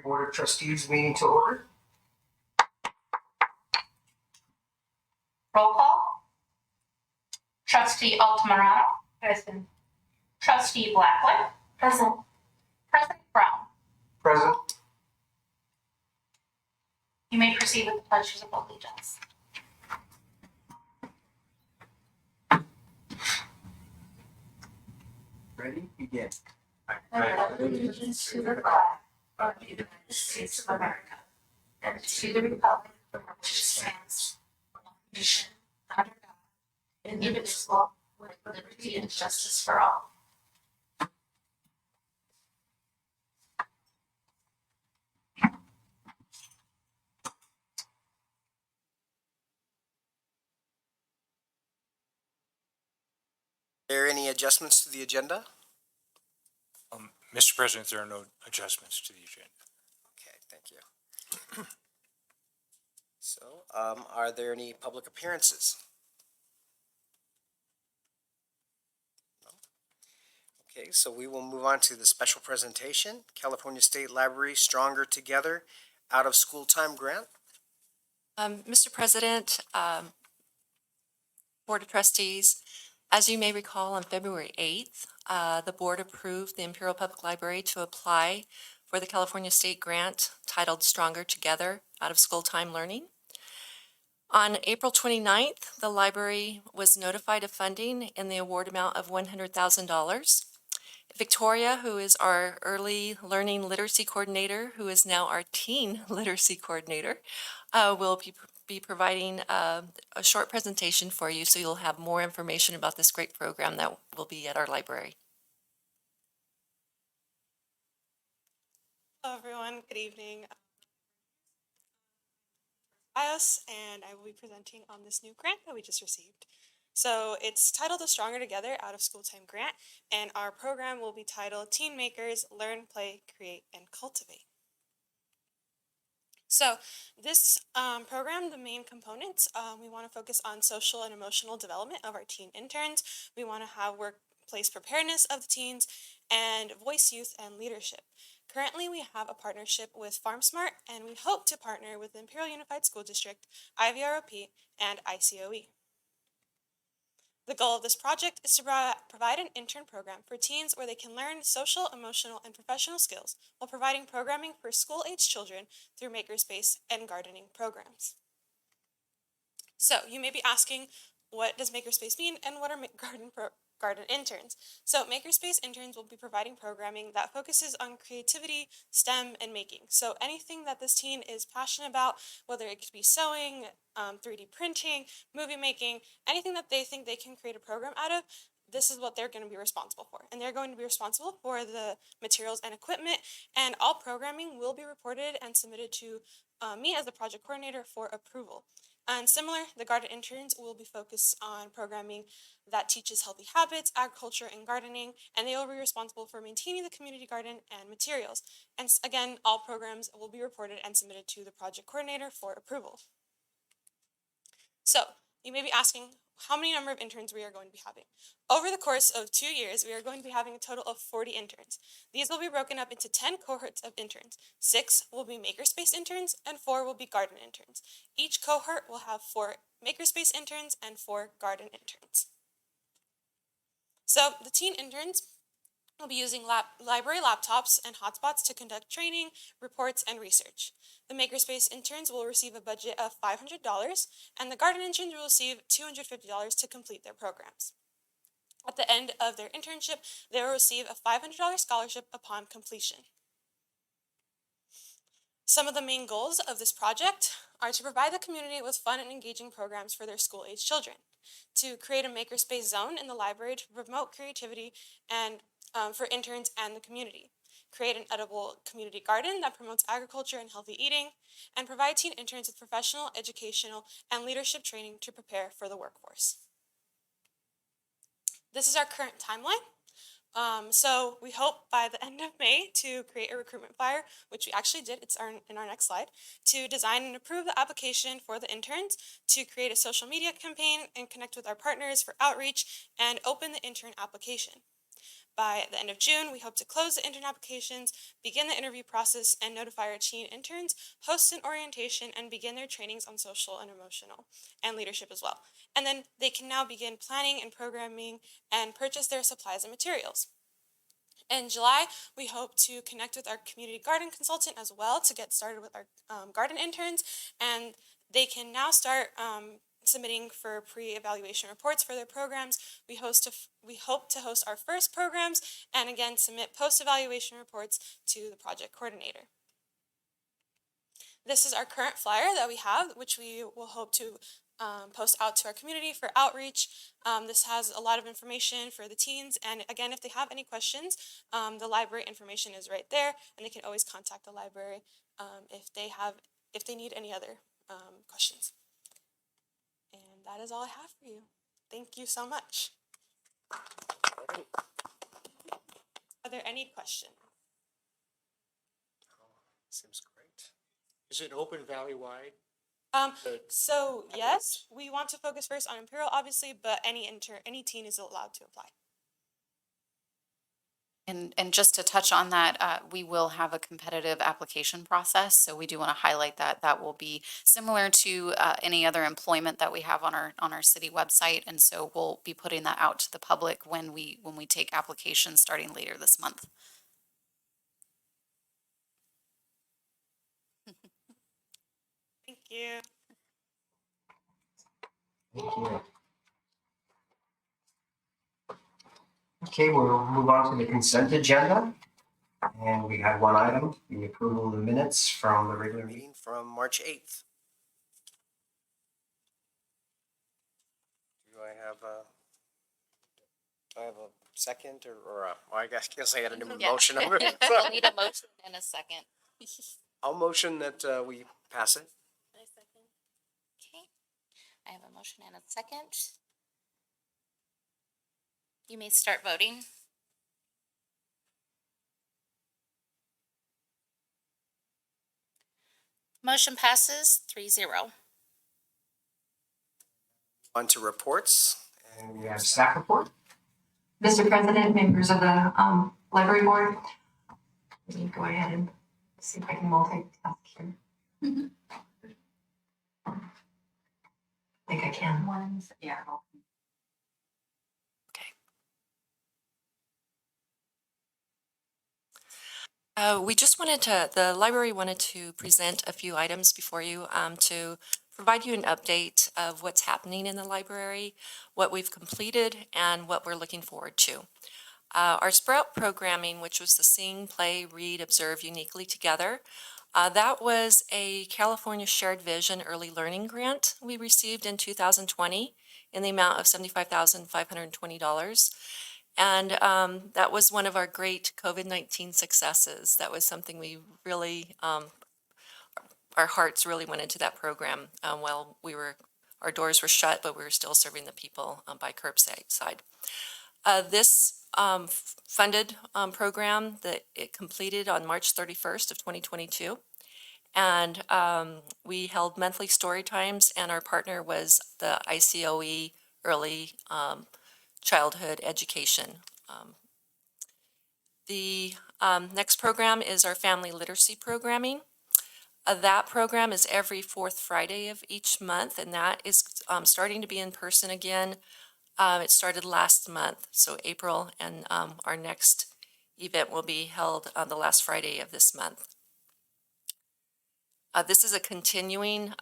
Board of Trustees meeting to order. Roll call. Trustee Altamirano. Present. Trustee Blackwood. Present. President Brown. Present. You may proceed with the pledges of allegiance. Ready? Begin. I pledge allegiance to the flag of the United States of America and to the republic for which it stands, one nation, under God, indivisible, with liberty and justice for all. Are there any adjustments to the agenda? Mr. President, there are no adjustments to the agenda. Okay, thank you. So, are there any public appearances? No? Okay, so we will move on to the special presentation, California State Library Stronger Together Out of School Time Grant. Mr. President, Board of Trustees, as you may recall, on February 8th, the board approved the Imperial Public Library to apply for the California State Grant titled Stronger Together Out of School Time Learning. On April 29th, the library was notified of funding in the award amount of $100,000. Victoria, who is our early learning literacy coordinator, who is now our teen literacy coordinator, will be providing a short presentation for you, so you'll have more information about this great program that will be at our library. Hello everyone, good evening. Bios, and I will be presenting on this new grant that we just received. So it's titled the Stronger Together Out of School Time Grant, and our program will be titled Teen Makers Learn, Play, Create, and Cultivate. So this program, the main components, we want to focus on social and emotional development of our teen interns. We want to have workplace preparedness of the teens and voice youth and leadership. Currently, we have a partnership with Farmsmart, and we hope to partner with the Imperial Unified School District, IVROP, and ICOE. The goal of this project is to provide an intern program for teens where they can learn social, emotional, and professional skills while providing programming for school-age children through makerspace and gardening programs. So you may be asking, what does makerspace mean and what are garden interns? So makerspace interns will be providing programming that focuses on creativity, STEM, and making. So anything that this teen is passionate about, whether it could be sewing, 3D printing, movie making, anything that they think they can create a program out of, this is what they're going to be responsible for. And they're going to be responsible for the materials and equipment, and all programming will be reported and submitted to me as the project coordinator for approval. And similar, the garden interns will be focused on programming that teaches healthy habits, agriculture, and gardening, and they will be responsible for maintaining the community garden and materials. And again, all programs will be reported and submitted to the project coordinator for approval. So, you may be asking how many number of interns we are going to be having. Over the course of 2 years, we are going to be having a total of 40 interns. These will be broken up into 10 cohorts of interns. 6 will be makerspace interns, and 4 will be garden interns. Each cohort will have 4 makerspace interns and 4 garden interns. So the teen interns will be using library laptops and hotspots to conduct training, reports, and research. The makerspace interns will receive a budget of $500, and the garden interns will receive $250 to complete their programs. At the end of their internship, they will receive a $500 scholarship upon completion. Some of the main goals of this project are to provide the community with fun and engaging programs for their school-age children, to create a makerspace zone in the library to promote creativity and for interns and the community, create an edible community garden that promotes agriculture and healthy eating, and provide teen interns with professional, educational, and leadership training to prepare for the workforce. This is our current timeline. So we hope by the end of May to create a recruitment flyer, which we actually did, it's in our next slide, to design and approve the application for the interns, to create a social media campaign and connect with our partners for outreach, and open the intern application. By the end of June, we hope to close the intern applications, begin the interview process, and notify our teen interns, host an orientation, and begin their trainings on social and emotional and leadership as well. And then they can now begin planning and programming and purchase their supplies and materials. In July, we hope to connect with our community garden consultant as well to get started with our garden interns, and they can now start submitting for pre-evaluation reports for their programs. We hope to host our first programs and again submit post-evaluation reports to the project coordinator. This is our current flyer that we have, which we will hope to post out to our community for outreach. This has a lot of information for the teens, and again, if they have any questions, the library information is right there, and they can always contact the library if they need any other questions. And that is all I have for you. Thank you so much. Are there any questions? Seems great. Is it open valley-wide? So yes, we want to focus first on Imperial, obviously, but any teen is allowed to apply. And just to touch on that, we will have a competitive application process. So we do want to highlight that that will be similar to any other employment that we have on our city website. And so we'll be putting that out to the public when we take applications starting later this month. Thank you. Thank you. Okay, we'll move on to the consent agenda. And we had one item, the approval of the minutes from the regular meeting from March 8th. Do I have a second well, I guess I had a new Yeah. motion. We'll need a motion in a second. I'll motion that we pass it. Okay, I have a motion and a second. You may start voting. Motion passes 3-0. On to reports, and we have staff report. Mr. President, members of the library board, let me go ahead and see if I can multitask here. I think I can. Yeah. We just the library wanted to present a few items before you to provide you an update of what's happening in the library, what we've completed, and what we're looking forward to. Our Sprout programming, which was the Sing, Play, Read, Observe Uniquely Together, that was a California Shared Vision Early Learning Grant we received in 2020 in the amount of $75,520. And that was one of our great COVID-19 successes. That was something we really, our hearts really went into that program while our doors were shut, but we were still serving the people by curbside. This funded program that it completed on March 31st of 2022. And we held monthly story times, and our partner was the ICOE Early Childhood Education. The next program is our Family Literacy Programming. That program is every fourth Friday of each month, and that is starting to be in person again. It started last month, so April, and our next event will be held on the last Friday of this month. This is a continuing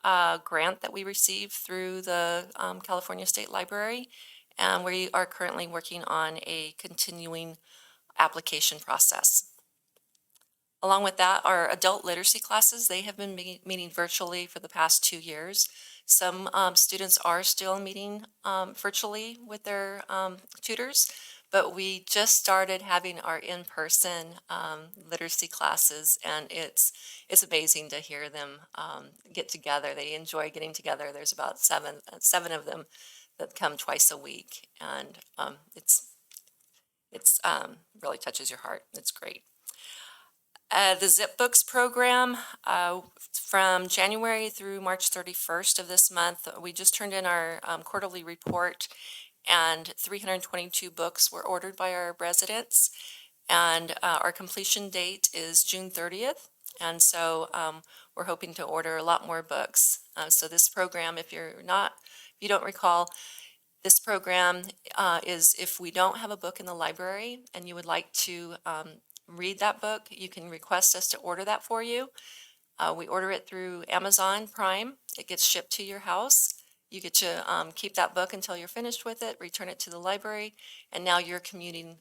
grant that we received through the California State Library, and we are currently working on a continuing application process. Along with that, our adult literacy classes, they have been meeting virtually for the past 2 years. Some students are still meeting virtually with their tutors, but we just started having our in-person literacy classes, and it's amazing to hear them get together. They enjoy getting together. There's about seven of them that come twice a week, and it's really touches your heart. It's great. The Zip Books program, from January through March 31st of this month, we just turned in our quarterly report, and 322 books were ordered by our residents. And our completion date is June 30th. And so we're hoping to order a lot more books. So this program, if you don't recall, this program is if we don't have a book in the library and you would like to read that book, you can request us to order that for you. We order it through Amazon Prime. It gets shipped to your house. You get to keep that book until you're finished with it, return it to the library, and now you're creating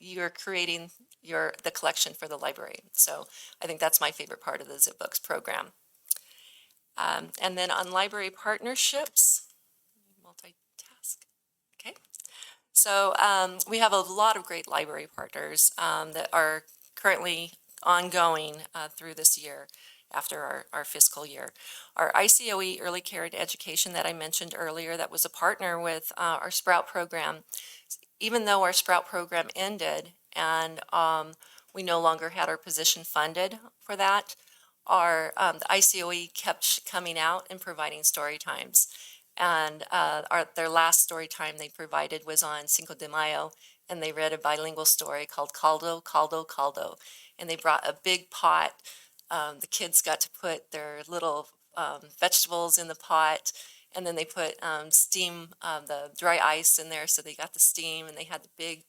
the collection for the library. So I think that's my favorite part of the Zip Books program. And then on library partnerships, multitask. Okay. So we have a lot of great library partners that are currently ongoing through this year after our fiscal year. Our ICOE Early Care and Education that I mentioned earlier, that was a partner with our Sprout program. Even though our Sprout program ended and we no longer had our position funded for that, the ICOE kept coming out and providing story times. And their last story time they provided was on Cinco de Mayo, and they read a bilingual story called Caldo, Caldo, Caldo. And they brought a big pot. The kids got to put their little vegetables in the pot, and then they put the dry ice in there, so they got the steam, and they had the big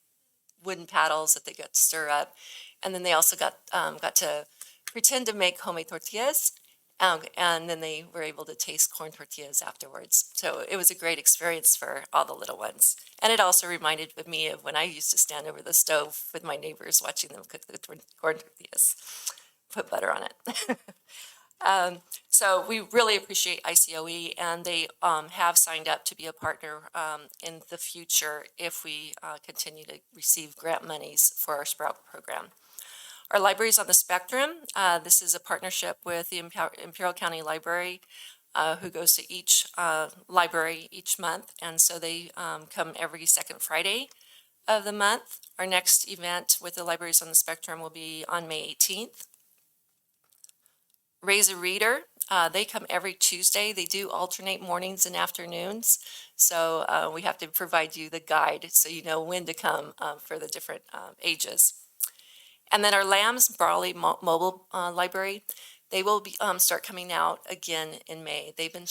wooden paddles that they got to stir up. And then they also got to pretend to make homemade tortillas, and then they were able to taste corn tortillas afterwards. So it was a great experience for all the little ones. And it also reminded me of when I used to stand over the stove with my neighbors watching them cook the corn tortillas, put butter on it. So we really appreciate ICOE, and they have signed up to be a partner in the future if we continue to receive grant monies for our Sprout program. Our Libraries on the Spectrum, this is a partnership with the Imperial County Library, who goes to each library each month, and so they come every second Friday of the month. Our next event with the Libraries on the Spectrum will be on May 18th. Raise a Reader, they come every Tuesday. They do alternate mornings and afternoons, so we have to provide you the guide so you know when to come for the different ages. And then our Lambs Brawley Mobile Library, they will be start coming out again in May. They've been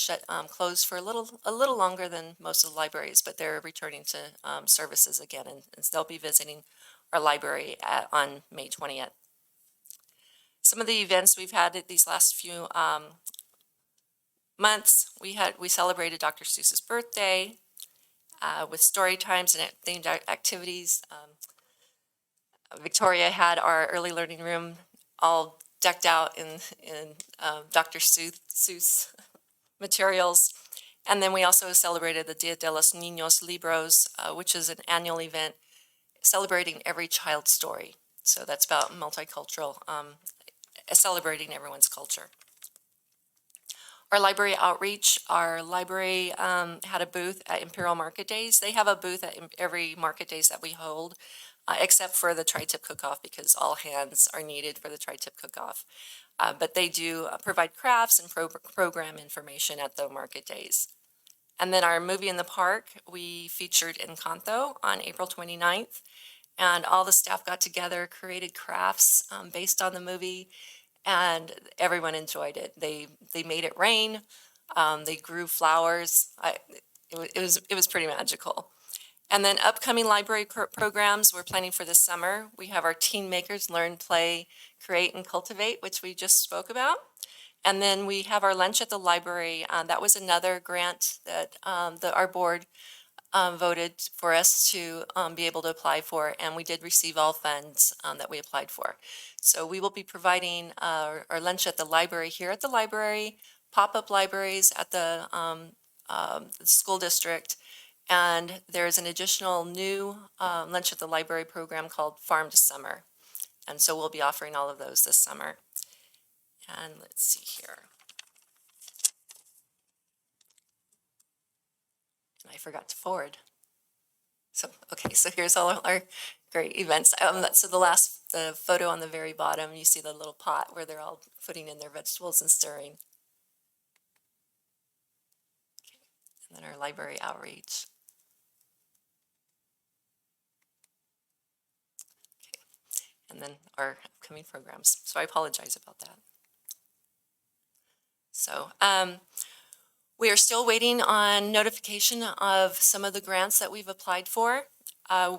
closed for a little longer than most of the libraries, but they're returning to services again, and they'll be visiting our library on May 20th. Some of the events we've had these last few months, we celebrated Dr. Seuss's birthday with story times and themed activities. Victoria had our early learning room all decked out in Dr. Seuss materials. And then we also celebrated the Dia de los Niños Libros, which is an annual event celebrating every child's story. So that's about multicultural, celebrating everyone's culture. Our library outreach, our library had a booth at Imperial Market Days. They have a booth at every market days that we hold, except for the tri-tip cook-off, because all hands are needed for the tri-tip cook-off. But they do provide crafts and program information at the market days. And then our movie in the park, we featured Encanto on April 29th, and all the staff got together, created crafts based on the movie, and everyone enjoyed it. They made it rain, they grew flowers. It was pretty magical. And then upcoming library programs we're planning for this summer. We have our Teen Makers Learn, Play, Create, and Cultivate, which we just spoke about. And then we have our lunch at the library. That was another grant that our board voted for us to be able to apply for, and we did receive all funds that we applied for. So we will be providing our lunch at the library here at the library, pop-up libraries at the school district, and there's an additional new lunch at the library program called Farm to Summer. And so we'll be offering all of those this summer. And let's see here. I forgot to forward. So, okay, so here's all our great events. So the photo on the very bottom, you see the little pot where they're all putting in their vegetables and stirring. Okay. And then our library outreach. and then our upcoming programs. So I apologize about that. So we are still waiting on notification of some of the grants that we've applied for.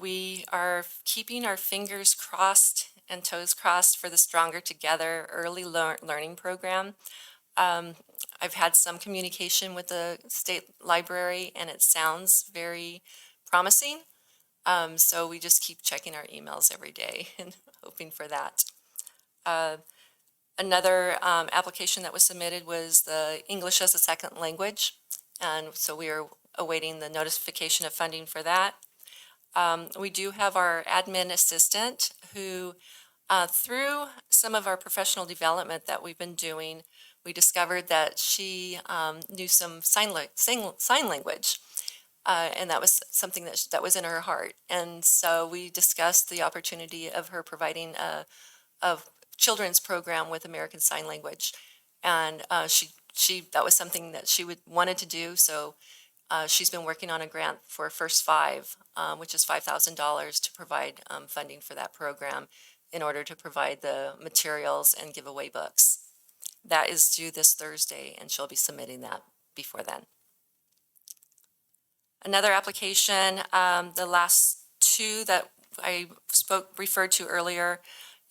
We are keeping our fingers crossed and toes crossed for the Stronger Together early learning program. I've had some communication with the state library and it sounds very promising. So we just keep checking our emails every day and hoping for that. Another application that was submitted was the English as a Second Language. And so we are awaiting the notification of funding for that. We do have our admin assistant who, through some of our professional development that we've been doing, we discovered that she knew some sign language. And that was something that was in her heart. And so we discussed the opportunity of her providing a children's program with American Sign Language. And that was something that she wanted to do. So she's been working on a grant for First Five, which is $5,000 to provide funding for that program in order to provide the materials and give away books. That is due this Thursday, and she'll be submitting that before then. Another application, the last two that I referred to earlier,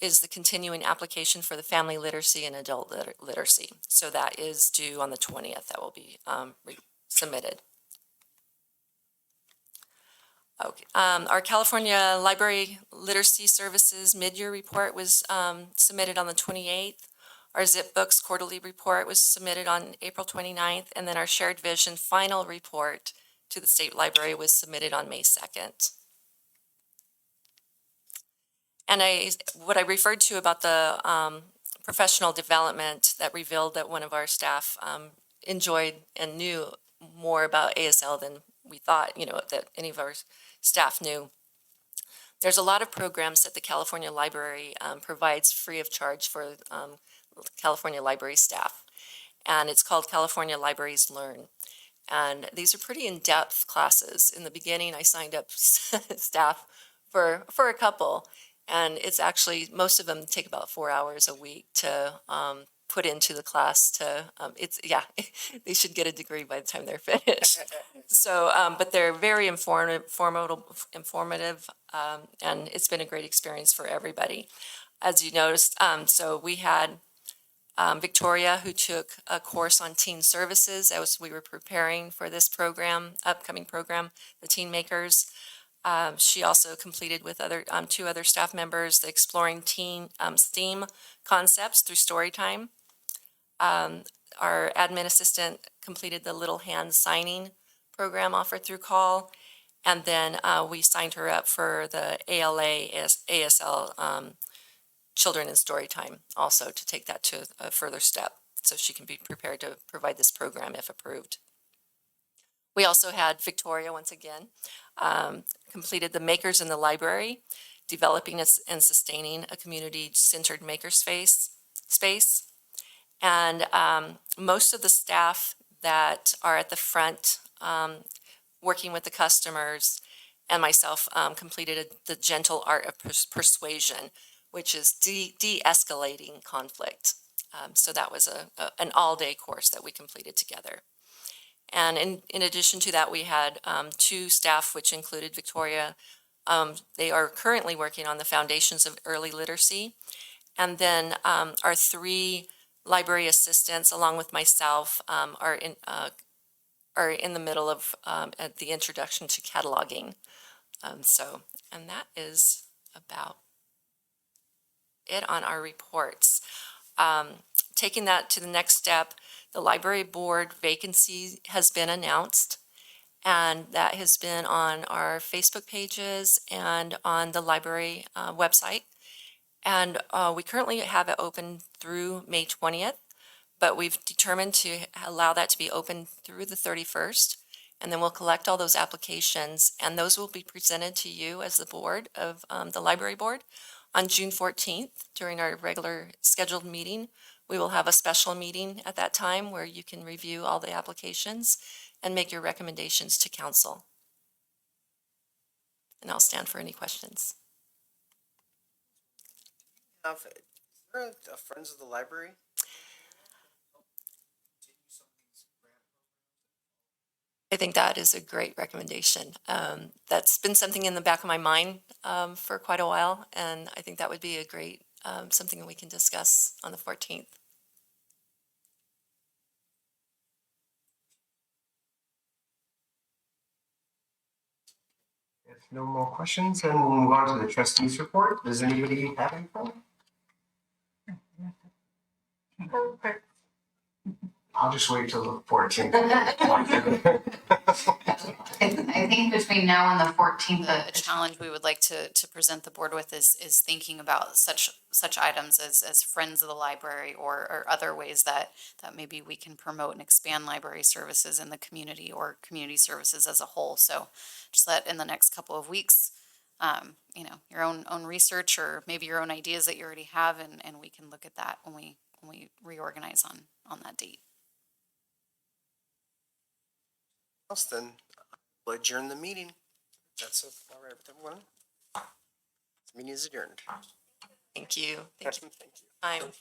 is the continuing application for the family literacy and adult literacy. So that is due on the 20th. That will be submitted. Okay. Our California Library Literacy Services mid-year report was submitted on the 28th. Our Zip Books quarterly report was submitted on April 29th, and then our Shared Vision final report to the State Library was submitted on May 2nd. And what I referred to about the professional development that revealed that one of our staff enjoyed and knew more about ASL than we thought, that any of our staff knew. There's a lot of programs that the California Library provides free of charge for California Library staff. And it's called California Libraries Learn. And these are pretty in-depth classes. In the beginning, I signed up staff for a couple. And it's actually, most of them take about 4 hours a week to put into the class they should get a degree by the time they're finished. So, but they're very informative, and it's been a great experience for everybody. As you noticed, so we had Victoria, who took a course on teen services as we were preparing for this upcoming program, the Teen Makers. She also completed with two other staff members the Exploring Teen STEAM Concepts through Storytime. Our admin assistant completed the Little Hand Signing program offered through CALL. And then we signed her up for the ALA ASL Children in Storytime also to take that to a further step so she can be prepared to provide this program if approved. We also had Victoria, once again, completed the Makers in the Library, developing and sustaining a community-centered makerspace. And most of the staff that are at the front working with the customers and myself completed the Gentle Art of Persuasion, which is de-escalating conflict. So that was an all-day course that we completed together. And in addition to that, we had two staff, which included Victoria. They are currently working on the foundations of early literacy. And then our three library assistants, along with myself, are in the middle of at the introduction to cataloging. And that is about it on our reports. Taking that to the next step, the library board vacancy has been announced, and that has been on our Facebook pages and on the library website. And we currently have it open through May 20th, but we've determined to allow that to be open through the 31st. And then we'll collect all those applications, and those will be presented to you as the board of the library board on June 14th during our regular scheduled meeting. We will have a special meeting at that time where you can review all the applications and make your recommendations to council. And I'll stand for any questions. have, is there a Friends of the Library? I think that is a great recommendation. That's been something in the back of my mind for quite a while, and I think that would be a great, something that we can discuss on the 14th. If no more questions, then we'll move on to the trustees report. Does anybody have anything? I'll just wait till the 14th. I think between now and the 14th, a challenge we would like to present the board with is thinking about such items as Friends of the Library or other ways that maybe we can promote and expand library services in the community or community services as a whole. So just let in the next couple of weeks, your own research or maybe your own ideas that you already have, and we can look at that when we reorganize on that date. Else then, we'll adjourn the meeting. That's all right with everyone? This meeting is adjourned. Thank you. Thank you. Thank you. Time.